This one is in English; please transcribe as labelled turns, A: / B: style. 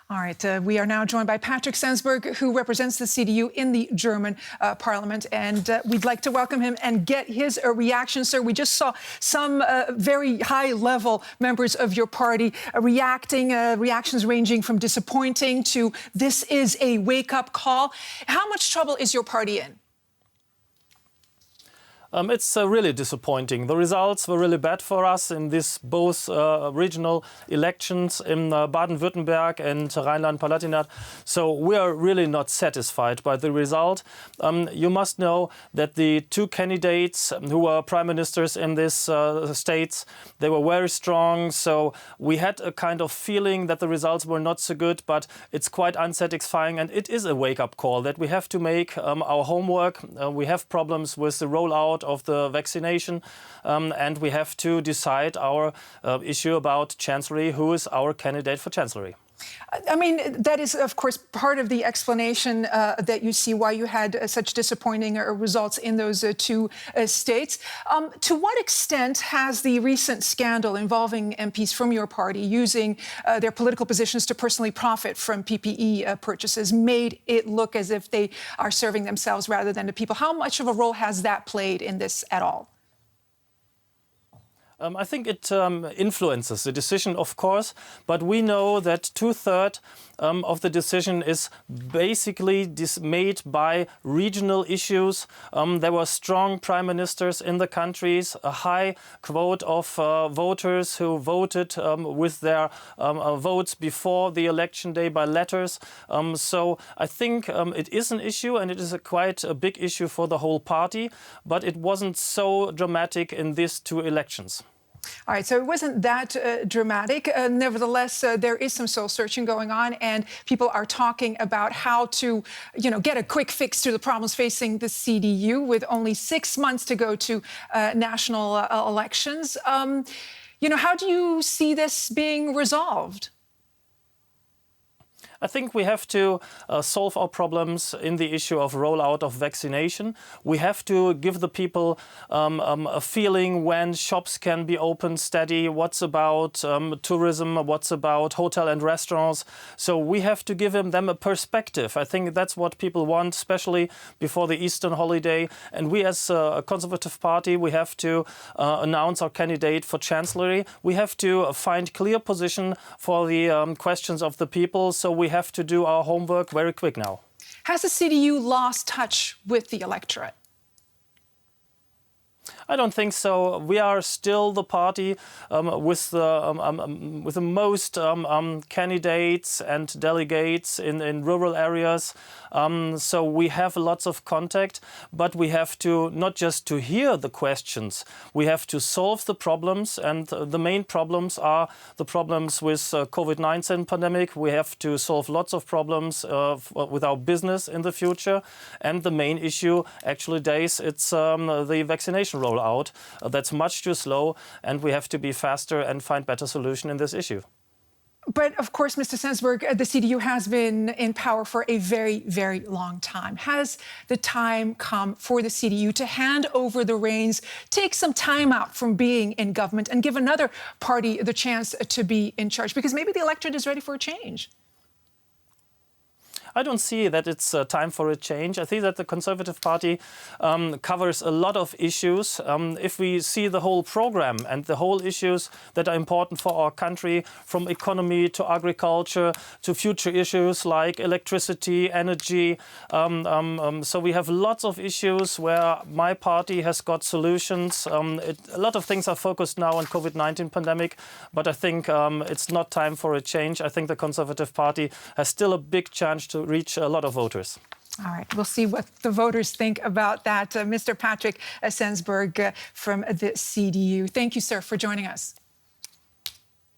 A: All right, we are now joined by Patrick Sensburg, who represents the CDU in the German parliament, and we'd like to welcome him and get his reaction. Sir, we just saw some very high-level members of your party reacting, reactions ranging from disappointing to this is a wake-up call. How much trouble is your party in?
B: It's really disappointing. The results were really bad for us in these both regional elections in Baden-Württemberg and Rheinland-Pfalz. So we are really not satisfied by the result. You must know that the two candidates who were prime ministers in these states, they were very strong. So we had a kind of feeling that the results were not so good, but it's quite unsatisfying. And it is a wake-up call that we have to make our homework. We have problems with the rollout of the vaccination, and we have to decide our issue about Chancellery, who is our candidate for Chancellery.
A: I mean, that is, of course, part of the explanation that you see why you had such disappointing results in those two states. To what extent has the recent scandal involving MPs from your party using their political positions to personally profit from PPE purchases made it look as if they are serving themselves rather than the people? How much of a role has that played in this at all?
B: I think it influences the decision, of course, but we know that two-thirds of the decision is basically made by regional issues. There were strong prime ministers in the countries, a high quote of voters who voted with their votes before the election day by letters. So I think it is an issue, and it is quite a big issue for the whole party, but it wasn't so dramatic in these two elections.
A: All right, so it wasn't that dramatic. Nevertheless, there is some soul searching going on, and people are talking about how to, get a quick fix to the problems facing the CDU with only 6 months to go to national elections. How do you see this being resolved?
B: I think we have to solve our problems in the issue of rollout of vaccination. We have to give the people a feeling when shops can be open steady, what's about tourism, what's about hotel and restaurants. So we have to give them a perspective. I think that's what people want, especially before the Easter holiday. And we as a Conservative Party, we have to announce our candidate for Chancellery. We have to find clear position for the questions of the people. So we have to do our homework very quick now.
A: Has the CDU lost touch with the electorate?
B: I don't think so. We are still the party with the most candidates and delegates in rural areas. So we have lots of contact, but we have to not just to hear the questions, we have to solve the problems. And the main problems are the problems with COVID-19 pandemic. We have to solve lots of problems with our business in the future. And the main issue, actually, it's the vaccination rollout. That's much too slow, and we have to be faster and find better solution in this issue.
A: But of course, Mr. Sensburg, the CDU has been in power for a very, very long time. Has the time come for the CDU to hand over the reins, take some time out from being in government, and give another party the chance to be in charge? Because maybe the electorate is ready for a change.
B: I don't see that it's time for a change. I think that the Conservative Party covers a lot of issues. If we see the whole program and the whole issues that are important for our country, from economy to agriculture to future issues like electricity, energy. So we have lots of issues where my party has got solutions. A lot of things are focused now on COVID-19 pandemic, but I think it's not time for a change. I think the Conservative Party has still a big chance to reach a lot of voters.
A: All right, we'll see what the voters think about that. Mr. Patrick Sensburg from the CDU. Thank you, sir, for joining us.